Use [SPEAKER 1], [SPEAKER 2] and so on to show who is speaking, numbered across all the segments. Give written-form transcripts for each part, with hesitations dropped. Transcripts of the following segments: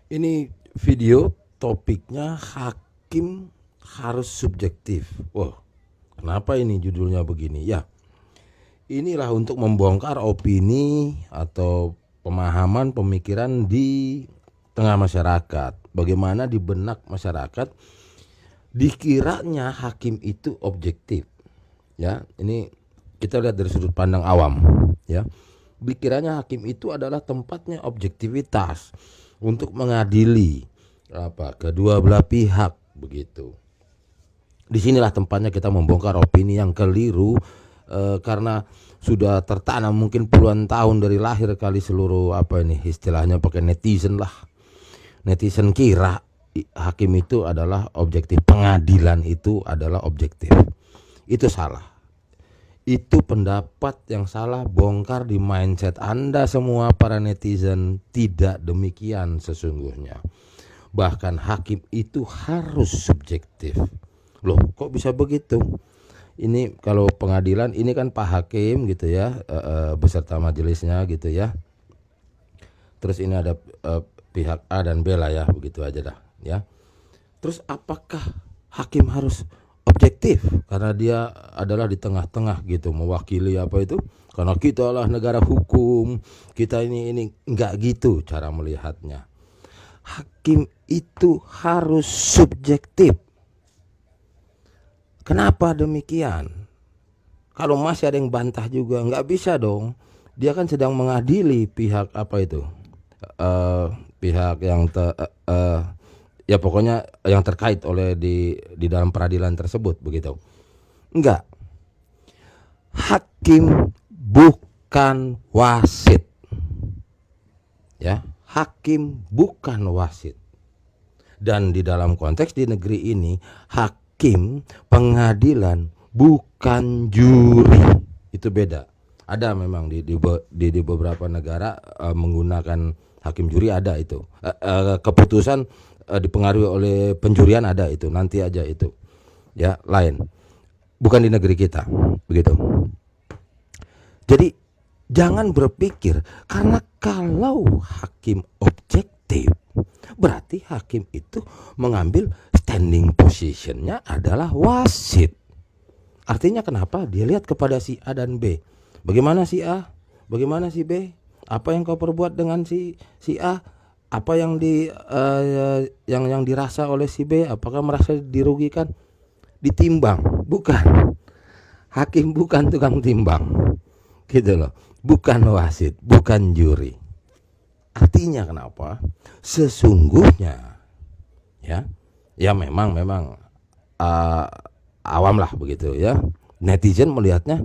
[SPEAKER 1] Ini video topiknya hakim harus subjektif. Wah, kenapa ini judulnya begini? Ya, inilah untuk membongkar opini atau pemahaman pemikiran di tengah masyarakat. Bagaimana di benak masyarakat dikiranya hakim itu objektif. Ya, ini kita lihat dari sudut pandang awam. Ya, dikiranya hakim itu adalah tempatnya objektivitas untuk mengadili kedua belah pihak begitu. Disinilah tempatnya kita membongkar opini yang keliru karena sudah tertanam mungkin puluhan tahun dari lahir kali seluruh istilahnya pakai netizen lah. Netizen kira hakim itu adalah objektif, pengadilan itu adalah objektif. Itu salah. Itu pendapat yang salah, bongkar di mindset Anda semua para netizen. Tidak demikian sesungguhnya. Bahkan hakim itu harus subjektif. Loh, kok bisa begitu? Ini kalau pengadilan ini kan Pak Hakim gitu ya, beserta majelisnya gitu ya. Terus ini ada pihak A dan B lah ya, begitu aja dah ya. Terus apakah hakim harus objektif karena dia adalah di tengah-tengah gitu, mewakili karena kita lah negara hukum, kita ini enggak gitu cara melihatnya. Hakim itu harus subjektif. Kenapa demikian? Kalau masih ada yang bantah juga, enggak bisa dong. Dia kan sedang mengadili pihak pihak yang ya pokoknya yang terkait oleh di dalam peradilan tersebut begitu. Enggak. Hakim bukan wasit. Ya, hakim bukan wasit. Dan di dalam konteks di negeri ini, hakim pengadilan bukan juri. Itu beda. Ada memang di beberapa negara menggunakan hakim juri, ada itu. Keputusan dipengaruhi oleh penjurian ada itu, nanti aja itu ya, lain, bukan di negeri kita begitu. Jadi jangan berpikir karena kalau hakim objektif berarti hakim itu mengambil standing positionnya adalah wasit. Artinya kenapa? Dia lihat kepada si A dan B. Bagaimana si A? Bagaimana si B? Apa yang kau perbuat dengan si A? Apa yang yang dirasa oleh si B? Apakah merasa dirugikan? Ditimbang, bukan. Hakim bukan tukang timbang, gitu loh. Bukan wasit, bukan juri. Artinya kenapa? Sesungguhnya, ya memang awam lah begitu ya. Netizen melihatnya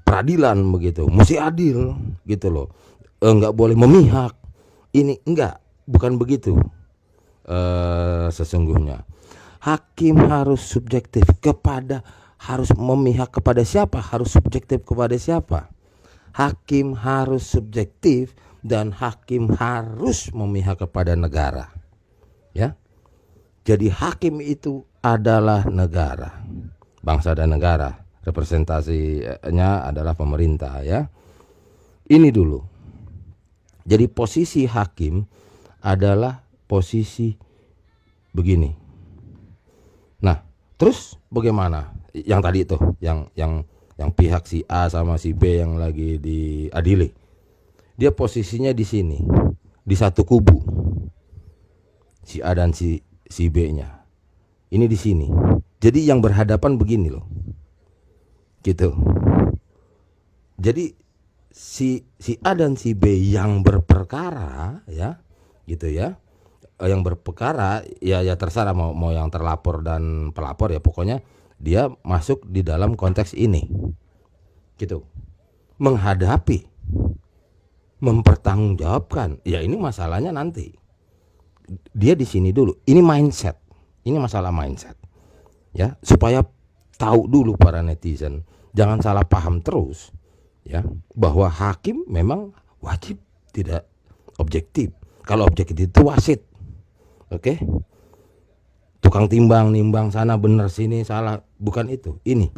[SPEAKER 1] peradilan begitu, mesti adil, gitu loh. Enggak boleh memihak. Ini enggak, bukan begitu. Sesungguhnya hakim harus subjektif harus memihak kepada siapa? Harus subjektif kepada siapa? Hakim harus subjektif dan hakim harus memihak kepada negara. Ya. Jadi hakim itu adalah negara, bangsa dan negara. Representasinya adalah pemerintah ya. Ini dulu. Jadi posisi hakim adalah posisi begini. Nah, terus bagaimana? Yang tadi itu, yang pihak si A sama si B yang lagi diadili. Dia posisinya di sini, di satu kubu. Si A dan si B-nya. Ini di sini. Jadi yang berhadapan begini loh. Gitu. Jadi si A dan si B yang berperkara ya, gitu ya. Yang berperkara ya terserah mau yang terlapor dan pelapor ya, pokoknya dia masuk di dalam konteks ini. Gitu. Menghadapi, mempertanggungjawabkan. Ya ini masalahnya nanti. Dia di sini dulu. Ini mindset. Ini masalah mindset. Ya, supaya tahu dulu para netizen, jangan salah paham terus. Ya, bahwa hakim memang wajib tidak objektif. Kalau objektif itu wasit. Oke? Tukang nimbang sana benar sini salah, bukan itu. Ini.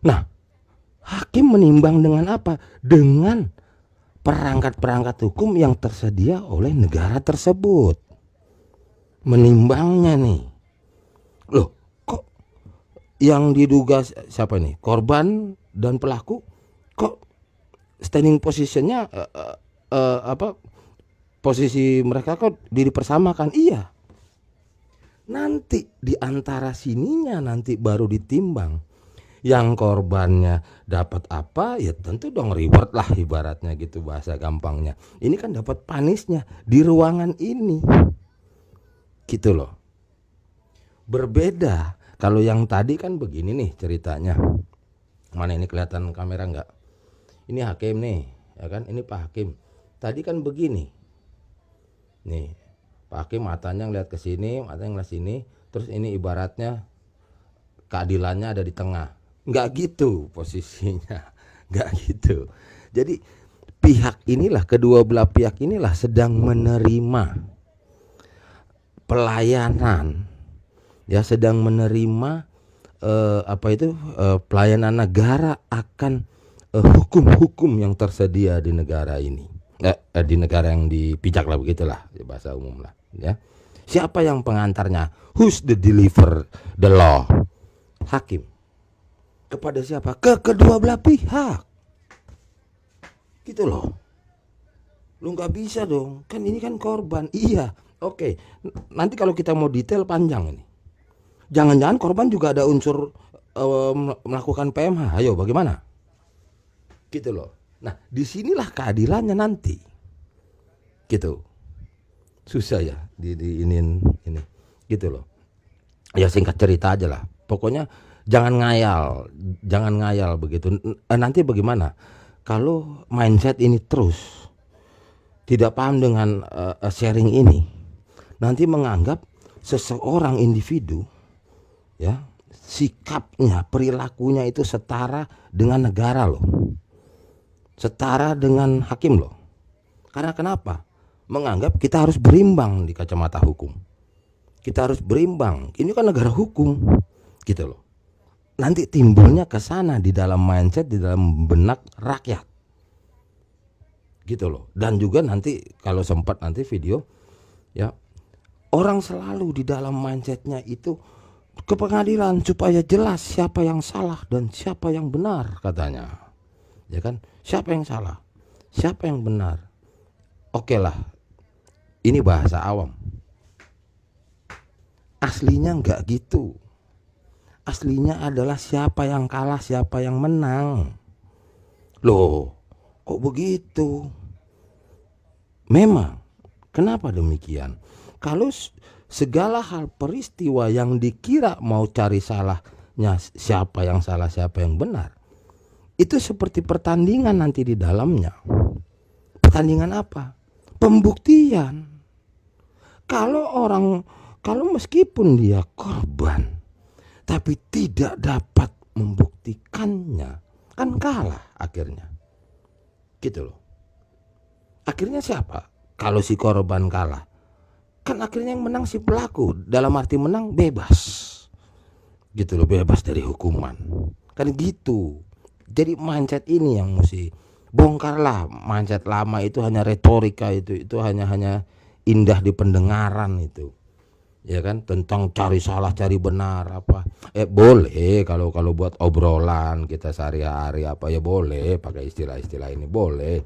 [SPEAKER 1] Nah, hakim menimbang dengan apa? Dengan perangkat-perangkat hukum yang tersedia oleh negara tersebut. Menimbangnya nih, loh kok yang diduga siapa nih, korban dan pelaku, kok standing positionnya posisi mereka kok dipersamakan? Iya, nanti di antara sininya nanti baru ditimbang. Yang korbannya dapat apa, ya tentu dong reward lah ibaratnya gitu, bahasa gampangnya. Ini kan dapat panisnya di ruangan ini, gitu loh. Berbeda kalau yang tadi kan begini nih ceritanya. Mana ini kelihatan kamera nggak? Ini hakim nih, ya kan? Ini Pak Hakim. Tadi kan begini. Nih, Pak Hakim matanya ngeliat ke sini, matanya ngeliat sini, terus ini ibaratnya keadilannya ada di tengah. Nggak gitu posisinya, nggak gitu. Jadi pihak inilah, kedua belah pihak inilah sedang menerima pelayanan, ya, sedang menerima pelayanan negara akan hukum-hukum yang tersedia di negara ini, di negara yang dipijak lah, begitulah bahasa umum lah, ya. Siapa yang pengantarnya? Who's the deliver the law? Hakim. Kepada siapa? Ke kedua belah pihak, gitu loh. Lu nggak bisa dong, kan ini kan korban. Iya, oke. Nanti kalau kita mau detail panjang ini. Jangan-jangan korban juga ada unsur melakukan PMH. Ayo bagaimana? Gitu loh. Nah, disinilah keadilannya nanti. Gitu. Susah ya ini. Gitu loh. Ya singkat cerita aja lah. Pokoknya jangan ngayal begitu. Nanti bagaimana? Kalau mindset ini terus tidak paham dengan sharing ini, nanti menganggap seseorang individu, ya, sikapnya, perilakunya itu setara dengan negara loh, setara dengan hakim loh. Karena kenapa? Menganggap kita harus berimbang di kacamata hukum. Kita harus berimbang. Ini kan negara hukum, gitu loh. Nanti timbulnya ke sana di dalam mindset, di dalam benak rakyat, gitu loh. Dan juga nanti kalau sempat nanti video, ya, orang selalu di dalam mindsetnya itu ke pengadilan supaya jelas siapa yang salah dan siapa yang benar, katanya, ya kan? Siapa yang salah, siapa yang benar. Oke lah, ini bahasa awam. Aslinya enggak gitu. Aslinya adalah siapa yang kalah, siapa yang menang. Loh, kok begitu? Memang, kenapa demikian? Kalau segala hal peristiwa yang dikira mau cari salahnya siapa yang salah, siapa yang benar, itu seperti pertandingan nanti di dalamnya. Pertandingan apa? Pembuktian. Kalau meskipun dia korban, tapi tidak dapat membuktikannya, kan kalah akhirnya, gitu loh. Akhirnya siapa? Kalau si korban kalah, kan akhirnya yang menang si pelaku. Dalam arti menang bebas, gitu loh, bebas dari hukuman, kan gitu. Jadi mindset ini yang mesti bongkarlah. Mindset lama itu hanya retorika, itu hanya indah di pendengaran itu, ya kan, tentang cari salah cari benar apa. Boleh kalau buat obrolan kita sehari-hari apa, ya boleh pakai istilah-istilah ini, boleh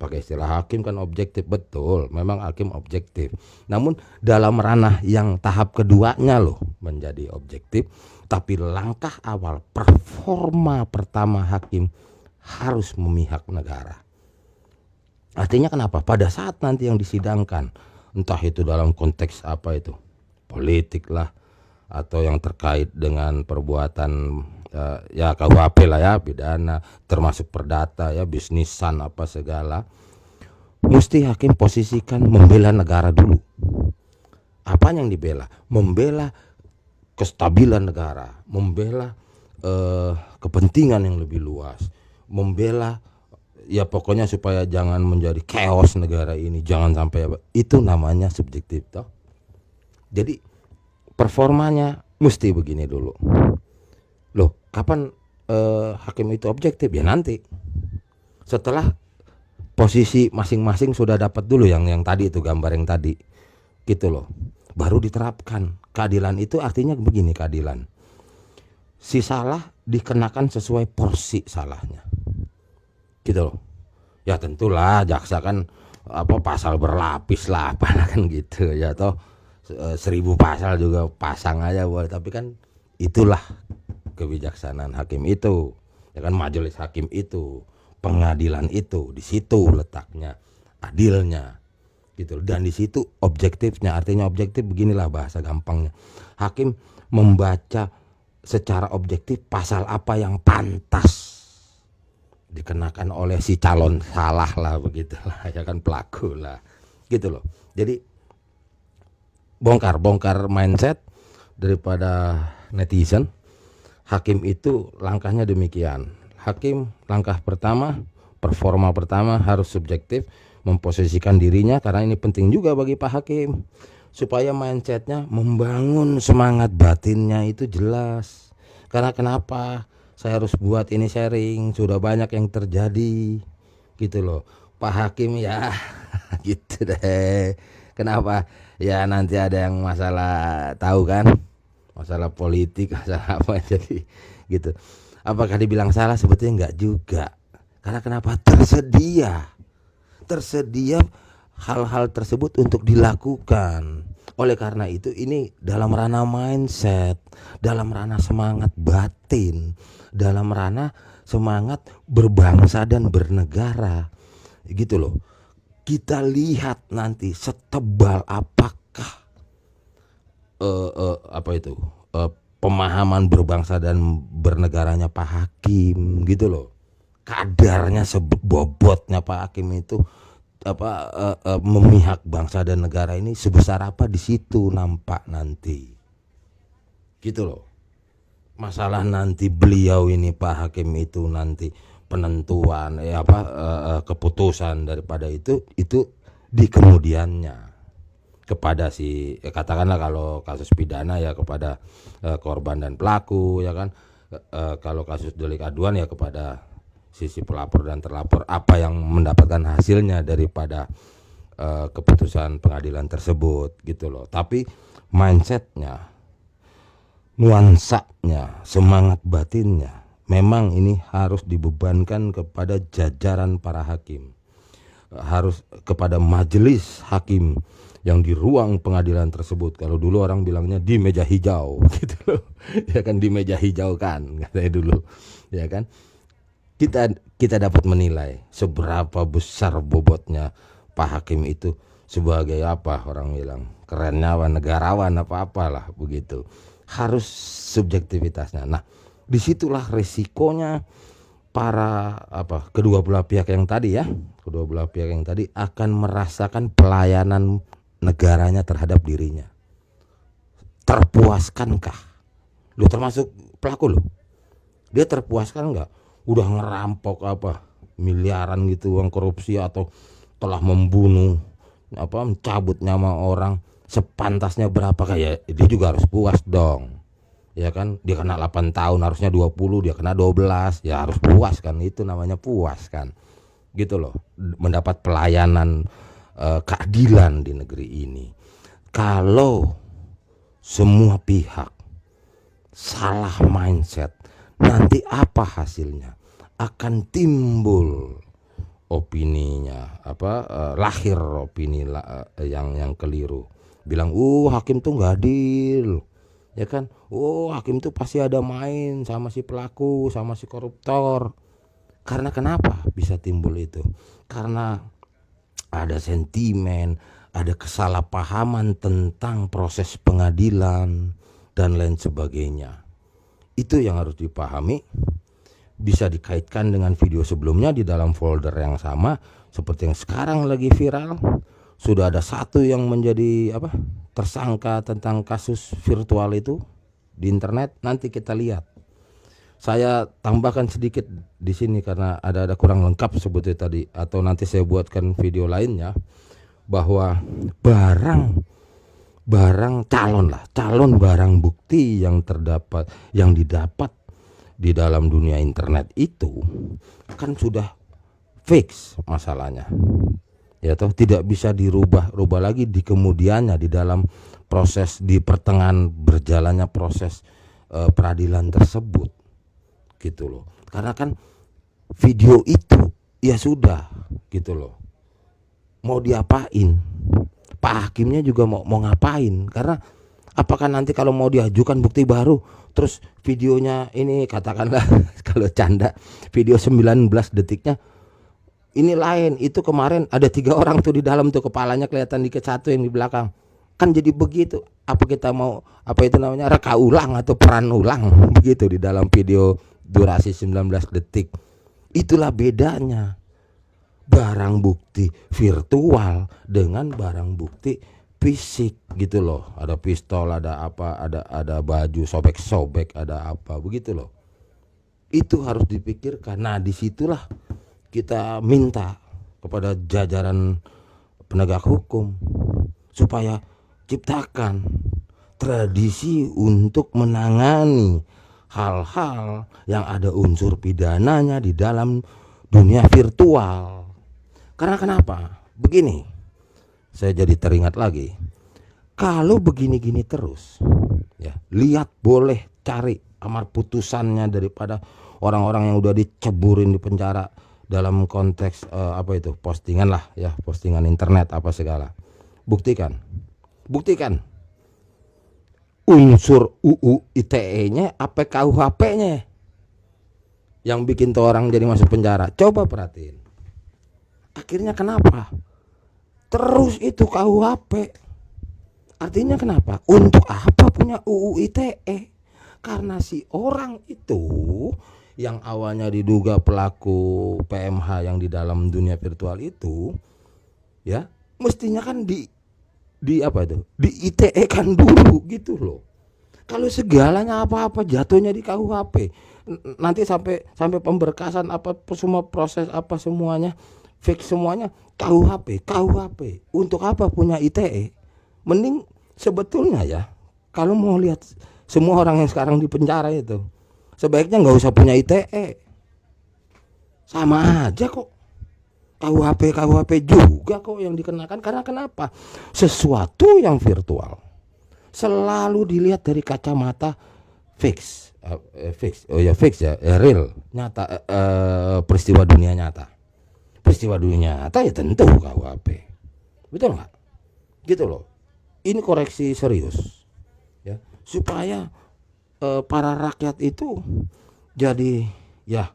[SPEAKER 1] pakai istilah hakim kan objektif, betul, memang hakim objektif. Namun dalam ranah yang tahap keduanya loh menjadi objektif, tapi langkah awal performa pertama hakim harus memihak negara. Artinya kenapa? Pada saat nanti yang disidangkan, entah itu dalam konteks apa itu, politik lah, atau yang terkait dengan perbuatan ya KUHP lah ya, pidana, termasuk perdata ya, bisnisan apa segala, mesti hakim posisikan membela negara dulu. Apa yang dibela? Membela kestabilan negara, membela kepentingan yang lebih luas, membela ya pokoknya supaya jangan menjadi chaos negara ini, jangan sampai itu namanya subjektif toh. Jadi performanya mesti begini dulu. Loh, kapan hakim itu objektif? Ya nanti setelah posisi masing-masing sudah dapat dulu yang tadi itu gambar yang tadi gitu loh, baru diterapkan. Keadilan itu artinya begini, keadilan, si salah dikenakan sesuai porsi salahnya gitu loh. Ya tentulah jaksa kan pasal berlapis lah apalah kan gitu ya, toh 1000 pasal juga pasang aja boleh, tapi kan itulah kebijaksanaan hakim itu ya kan, majelis hakim itu, pengadilan itu, di situ letaknya adilnya gitu. Dan di situ objektifnya, artinya objektif beginilah bahasa gampangnya, hakim membaca secara objektif pasal apa yang pantas dikenakan oleh si calon salah lah, begitulah ya kan, pelaku lah gitu loh. Jadi bongkar mindset daripada netizen. Hakim itu langkahnya demikian. Hakim langkah pertama, performa pertama harus subjektif, memposisikan dirinya, karena ini penting juga bagi Pak Hakim supaya mindsetnya membangun semangat batinnya itu jelas. Karena kenapa saya harus buat ini sharing, sudah banyak yang terjadi gitu loh Pak Hakim ya. Gitu deh. Kenapa ya, nanti ada yang masalah, tahu kan, masalah politik, masalah apa, jadi gitu. Apakah dibilang salah? Sebetulnya enggak juga. Karena kenapa? Tersedia hal-hal tersebut untuk dilakukan. Oleh karena itu ini dalam ranah mindset, dalam ranah semangat batin, dalam ranah semangat berbangsa dan bernegara gitu loh. Kita lihat nanti setebal apakah pemahaman berbangsa dan bernegaranya Pak Hakim gitu loh. Kadarnya, sebobotnya Pak Hakim itu memihak bangsa dan negara ini sebesar apa, di situ nampak nanti gitu loh. Masalah nanti beliau ini Pak Hakim itu nanti penentuan keputusan daripada itu di kemudiannya kepada si katakanlah kalau kasus pidana ya kepada korban dan pelaku ya kan, kalau kasus delik aduan ya kepada sisi pelapor dan terlapor, apa yang mendapatkan hasilnya daripada keputusan pengadilan tersebut gitu loh. Tapi mindsetnya, nuansanya, semangat batinnya memang ini harus dibebankan kepada jajaran para hakim, harus kepada majelis hakim yang di ruang pengadilan tersebut. Kalau dulu orang bilangnya di meja hijau gitu loh ya kan, di meja hijau kan katanya dulu ya kan. Kita dapat menilai seberapa besar bobotnya Pak Hakim itu sebagai apa, orang bilang kerennya negarawan apa-apalah begitu. Harus subjektivitasnya. Nah, disitulah resikonya para kedua belah pihak yang tadi akan merasakan pelayanan negaranya terhadap dirinya. Terpuaskankah? Lu termasuk pelaku lu. Dia terpuaskan enggak? Udah ngerampok miliaran gitu uang korupsi, atau telah membunuh mencabut nyawa orang, sepantasnya berapa, kayak dia juga harus puas dong ya kan. Dia kena 8 tahun harusnya 20, dia kena 12, ya harus puas kan, itu namanya puas kan gitu loh, mendapat pelayanan keadilan di negeri ini. Kalau semua pihak salah mindset, nanti apa hasilnya? Akan timbul opininya lahir opini yang keliru. Bilang hakim tuh nggak adil ya kan, hakim tuh pasti ada main sama si pelaku, sama si koruptor. Karena kenapa bisa timbul itu? Karena ada sentimen, ada kesalahpahaman tentang proses pengadilan dan lain sebagainya. Itu yang harus dipahami. Bisa dikaitkan dengan video sebelumnya di dalam folder yang sama, seperti yang sekarang lagi viral. Sudah ada satu yang menjadi tersangka tentang kasus virtual itu di internet. Nanti kita lihat. Saya tambahkan sedikit di sini karena ada kurang lengkap sebetulnya tadi, atau nanti saya buatkan video lainnya, bahwa calon barang bukti yang didapat di dalam dunia internet itu kan sudah fix masalahnya. Ya toh, tidak bisa dirubah lagi di kemudiannya, di dalam proses, di pertengahan berjalannya proses peradilan tersebut gitu loh. Karena kan video itu ya sudah gitu loh, mau diapain, Pak Hakimnya juga mau ngapain. Karena apakah nanti kalau mau diajukan bukti baru terus videonya ini katakanlah kalau canda video 19 detiknya ini lain, itu kemarin ada 3 orang tuh di dalam tuh, kepalanya kelihatan dikit satu yang di belakang, kan jadi begitu. Apa kita mau apa itu namanya reka ulang atau peran ulang begitu di dalam video durasi 19 detik. Itulah bedanya barang bukti virtual dengan barang bukti fisik gitu loh. Ada pistol, ada apa, ada baju sobek-sobek, ada apa begitu loh. Itu harus dipikirkan. Nah, disitulah kita minta kepada jajaran penegak hukum supaya ciptakan tradisi untuk menangani hal-hal yang ada unsur pidananya di dalam dunia virtual. Karena kenapa? Begini, saya jadi teringat lagi. Kalau begini-gini terus, ya, lihat boleh cari amar putusannya daripada orang-orang yang udah diceburin di penjara dalam konteks apa itu, postingan lah ya, postingan internet apa segala. Buktikan unsur UU ITE-nya apa KUHP-nya yang bikin tuh orang jadi masuk penjara. Coba perhatiin. Akhirnya kenapa? Terus itu KUHP. Artinya kenapa? Untuk apa punya UU ITE? Karena si orang itu yang awalnya diduga pelaku PMH yang di dalam dunia virtual itu, ya, mestinya kan di apa itu? Di ITE kan dulu gitu loh. Kalau segalanya apa-apa jatuhnya di KUHP. Nanti sampai pemberkasan apa semua proses apa semuanya fix semuanya KUHP. Untuk apa punya ITE? Mending sebetulnya ya, kalau mau lihat semua orang yang sekarang di penjara itu, sebaiknya nggak usah punya ITE, sama aja kok. KUHP juga kok yang dikenakan. Karena kenapa? Sesuatu yang virtual selalu dilihat dari kacamata fix, real, nyata, peristiwa dunia nyata. Peristiwa dunia nyata ya tentu KUHP, betul nggak? Gitu loh. Ini koreksi serius, ya, supaya para rakyat itu jadi ya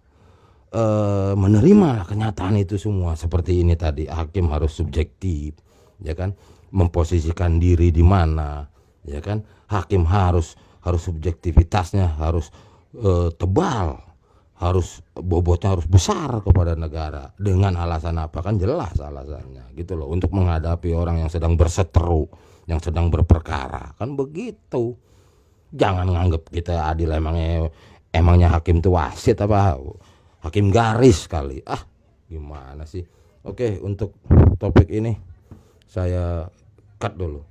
[SPEAKER 1] menerima kenyataan itu semua. Seperti ini tadi, hakim harus subjektif, ya kan, memposisikan diri di mana, ya kan, hakim harus subjektivitasnya harus tebal, harus bobotnya harus besar kepada negara. Dengan alasan apa? Kan jelas alasannya gitu loh, untuk menghadapi orang yang sedang berseteru, yang sedang berperkara, kan begitu. Jangan nganggep kita adil. Emangnya hakim itu wasit apa? Hakim garis kali. Gimana sih? Oke, untuk topik ini saya cut dulu.